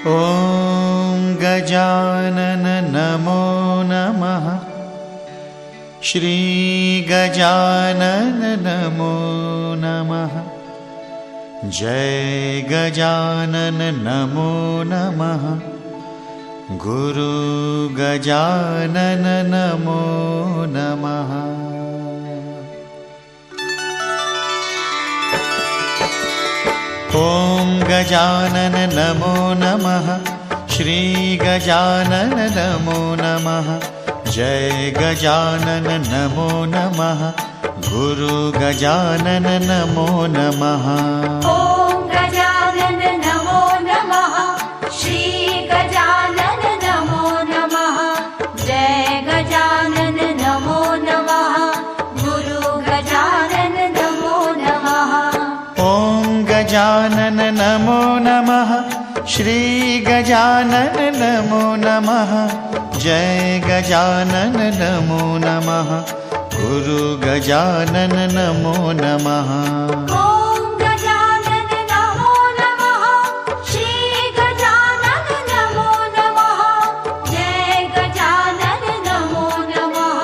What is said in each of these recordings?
ॐ गजानन नमो नमः। श्री गजानन नमो नमः। जय गजानन नमो नमः। गुरु गजानन नमो नमः। ॐ गजानन नमो नमः। श्री गजानन नमो नमः। जय गजानन नमो नमः। गुरु गजानन नमो नमः। ॐ गजानन नमो नमः। श्री गजानन नमो नमः। जय गजानन नमो नमः। गुरु गजानन नमो नमः। ॐ गजानन नमो नमः। श्री गजानन नमो नमः। जय गजानन नमो नमः। गुरु गजानन नमो नमः। ॐ गजानन नमो नमः। श्री गजानन नमो नमः। जय गजानन नमो नमः।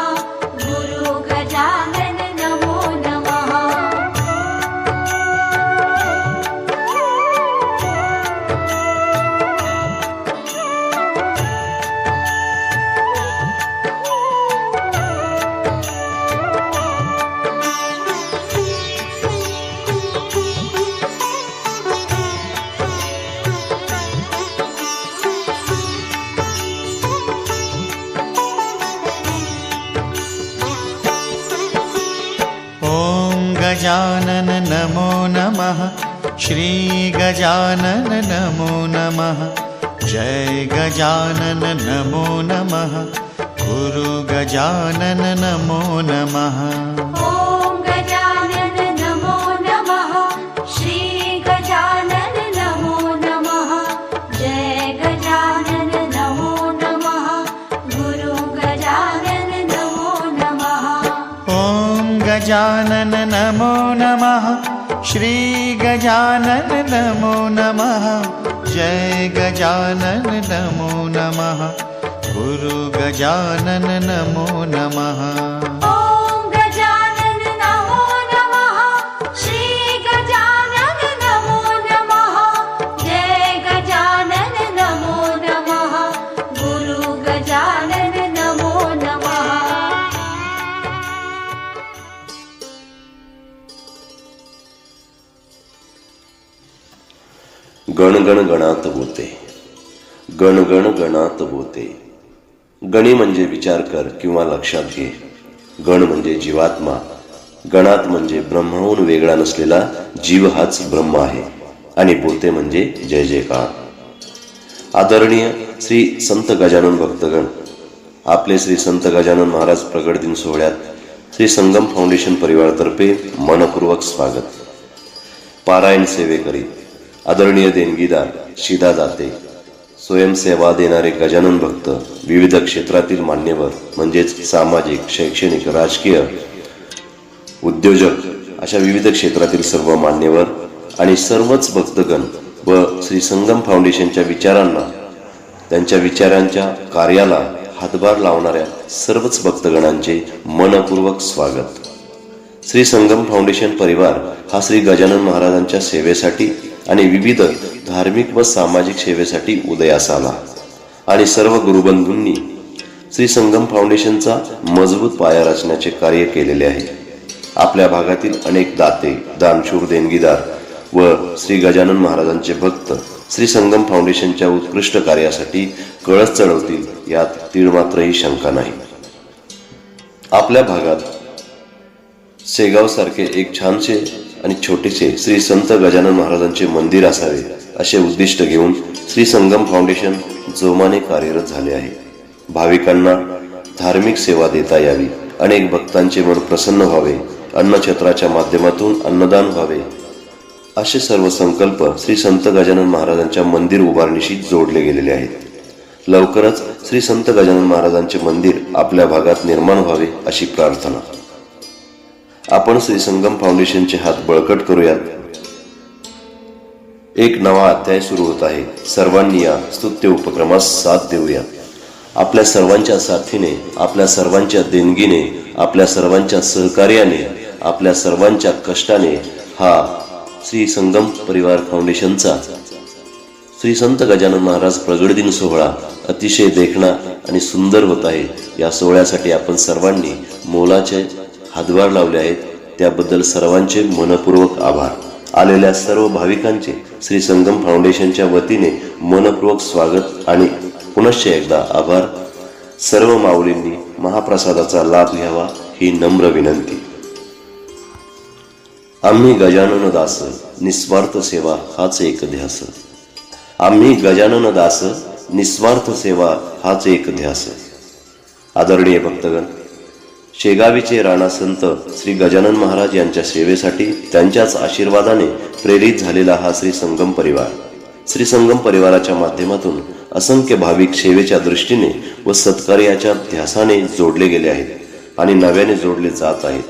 गुरु गजानन नमो नमः। ॐ गजानन नमो नमः। श्री गजानन नमो नमः। जय गजानन नमो नमः। गुरु गजानन नमो नमः। ॐ गजानन नमो नमः। श्री गजानन नमो नमः। जय गजानन नमो नमः। गुरु गजानन नमो नमः। ॐ गजानन नमो नमः। श्री गजानन नमो नमः। जय गजानन नमो नमः। गुरु गजानन नमो नमः। ॐ गजानन नमो नमः। श्री गजानन नमो नमः। जय गजानन नमो नमः। गुरु गजानन नमो नमः। गण गण गणात बोते, गण गण गणात बोते. गणी म्हणजे विचार कर किंवा लक्षात घे. गण म्हणजे जीवात्मा, गणात म्हणजे ब्रह्माहून वेगळा नसलेला जीव हाच ब्रह्म आहे. आणि बोते म्हणजे जय जयकार. आदरणीय श्री संत गजानन भक्तगण, आपले श्री संत गजानन महाराज प्रगट दिन सोहळ्यात श्री संगम फाउंडेशन परिवारातर्फे मनपूर्वक स्वागत. पारायण सेवेकरी आदरणीय देणगीदार शिदा दाते, स्वयंसेवा देणारे गजानन भक्त, विविध क्षेत्रातील मान्यवर म्हणजेच सामाजिक, शैक्षणिक, राजकीय, उद्योजक अशा विविध क्षेत्रातील सर्व मान्यवर आणि सर्वच भक्तगण व श्री संगम फाउंडेशनच्या विचारांना, त्यांच्या विचारांच्या कार्याला हातभार लावणाऱ्या सर्वच भक्तगणांचे मनपूर्वक स्वागत. श्री संगम फाउंडेशन परिवार हा श्री गजानन महाराजांच्या सेवेसाठी आणि विविध धार्मिक व सामाजिक सेवेसाठी उदयास आला आणि सर्व गुरुबंधूंनी श्री संगम फाउंडेशनचा मजबूत पाया रचण्याचे कार्य केलेले आहे. आपल्या भागातील अनेक दाते, दानशूर, देणगीदार व श्री गजानन महाराजांचे भक्त श्री संगम फाउंडेशनच्या उत्कृष्ट कार्यासाठी कळस चढवतील यात तीळमात्रही शंका नाही. आपल्या भागात शेगाव सारखे एक छानसे आणि छोटेसे श्री संत गजानन महाराजांचे मंदिर असावे असे उद्दिष्ट घेऊन श्री संगम फाउंडेशन जोमाने कार्यरत झाले आहे. भाविकांना धार्मिक सेवा देता यावी, अनेक भक्तांचे मन प्रसन्न व्हावे, अन्नछत्राच्या माध्यमातून अन्नदान व्हावे असे सर्व संकल्प श्री संत गजानन महाराजांच्या मंदिर उभारणीशी जोडले गेलेले आहेत. लवकरच श्री संत गजानन महाराजांचे मंदिर आपल्या भागात निर्माण व्हावे अशी प्रार्थना. आपण श्री संगम फाउंडेशनचे हात बळकट करूयात. एक नवा अध्याय सुरू होत आहे. सर्वांनी या स्तुत्य उपक्रमास साथ देऊया. आपल्या सर्वांच्या साथीने, आपल्या सर्वांच्या देणगीने, आपल्या सर्वांच्या सहकार्याने, आपल्या सर्वांच्या कष्टाने हा श्री संगम परिवार फाउंडेशनचा श्री संत गजानन महाराज प्रगट दिन सोहळा अतिशय देखणा आणि सुंदर होत आहे. या सोहळ्यासाठी आपण सर्वांनी मोलाचे हातभार लावले आहेत. त्याबद्दल सर्वांचे मनपूर्वक आभार. आलेल्या सर्व भाविकांचे श्री संगम फाउंडेशनच्या वतीने मनपूर्वक स्वागत आणि पुनश्च एकदा आभार. सर्व माऊलींनी महाप्रसादाचा लाभ घ्यावा ही नम्र विनंती. आम्ही गजानन दास निस्वार्थ सेवा हाच एक ध्यास. आम्ही गजानन दास निस्वार्थ सेवा हाच एक ध्यास. आदरणीय भक्तगण, शेगावीचे राणा संत श्री गजानन महाराज यांच्या सेवेसाठी त्यांच्याच आशीर्वादाने प्रेरित झालेला हा श्री संगम परिवार. श्री संगम परिवाराच्या माध्यमातून असंख्य भाविक सेवेच्या दृष्टीने व सत्कार्याच्या ध्यासाने जोडले गेले आहेत आणि नव्याने जोडले जात आहेत.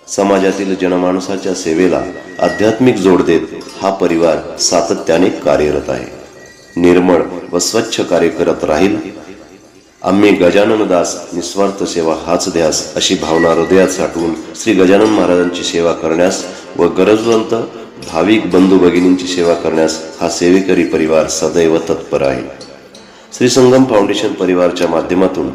समाजातील जनमानसाच्या सेवेला आध्यात्मिक जोड देत हा परिवार सातत्याने कार्यरत आहे. निर्मळ व स्वच्छ कार्य करत राहील. आम्ही गजानन दास निस्वार्थ सेवा हाच ध्यास अशी भावना हृदयात साठवून श्री गजानन महाराजांची सेवा करण्यास व गरजवंत भाविक बंधू भगिनींची सेवा करण्यास हा सेवेकरी परिवार सदैव तत्पर आहे. श्री संगम फाउंडेशन परिवारच्या माध्यमातून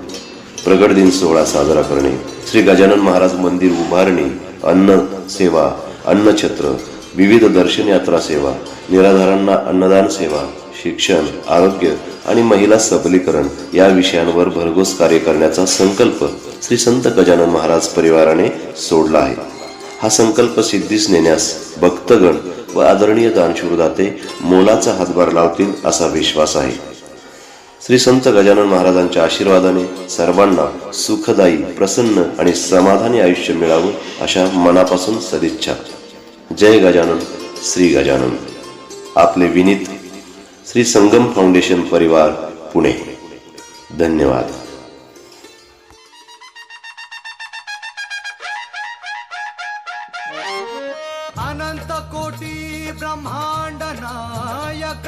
प्रगट दिन सोहळा साजरा करणे, श्री गजानन महाराज मंदिर उभारणी, अन्न सेवा, अन्नछत्र, विविध दर्शन यात्रा सेवा, निराधारांना अन्नदान सेवा, शिक्षण, आरोग्य आणि महिला सबलीकरण या विषयांवर भरघोस कार्य करण्याचा संकल्प श्री संत गजानन महाराज परिवाराने सोडला आहे. हा संकल्प सिद्धीस नेण्यास भक्तगण व आदरणीय दानशूरदाते मोलाचा हातभार लावतील असा विश्वास आहे. श्री संत गजानन महाराजांच्या आशीर्वादाने सर्वांना सुखदायी, प्रसन्न आणि समाधानी आयुष्य मिळावं अशा मनापासून सदिच्छा. जय गजानन, श्री गजानन. आपले विनीत श्री संगम फाउंडेशन परिवार, पुणे. धन्यवाद. अनंत कोटी ब्रह्मांड नायक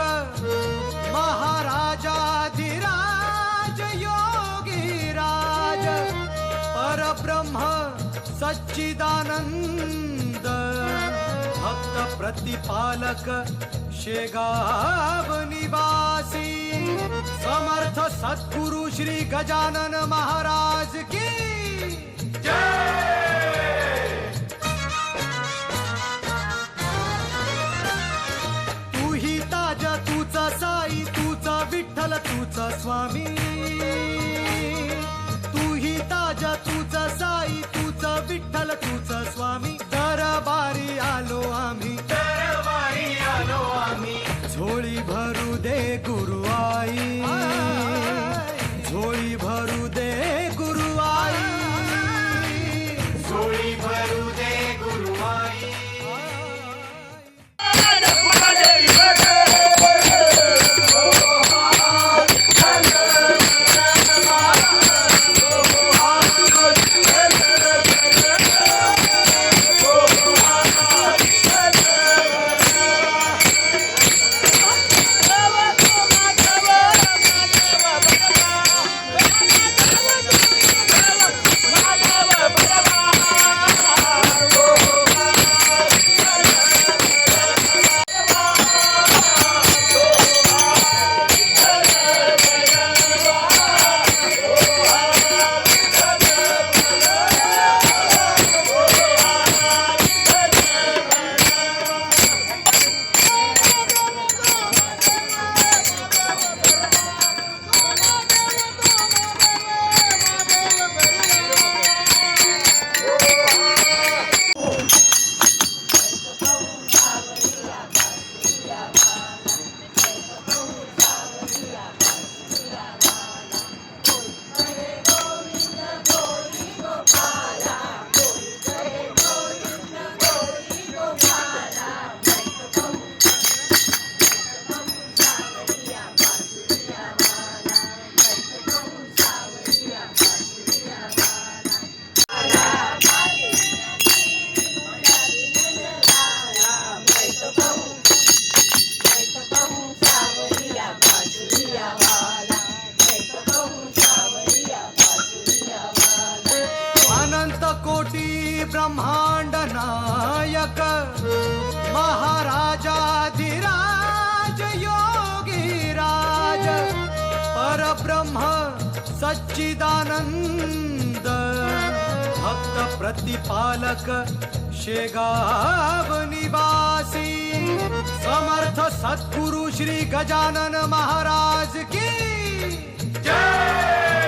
महाराजाधिराज योगी राज परब्रह्म सच्चिदानंद भक्त प्रतिपालक शेगाव निवासी समर्थ सद्गुरु श्री गजानन महाराज की जय. तू ही ताज तूचा साई, तूचा विठ्ठल तूचा स्वामी. तू ही ताज तूचा साई, तूचा विठ्ठल तूचा स्वामी. दरबारी आलो आम्ही, दरबारी आलो आम्ही. झोळी भरू दे गुरु आई, झोळी भरू दे गुरु आई, झोळी भरू दे गुरु आई. ब्रह्मांड नायक महाराजाधिराज योगी राज परब्रह्म सच्चिदानंद भक्त प्रतिपालक शेगाव निवासी समर्थ सद्गुरु श्री गजानन महाराज की जय।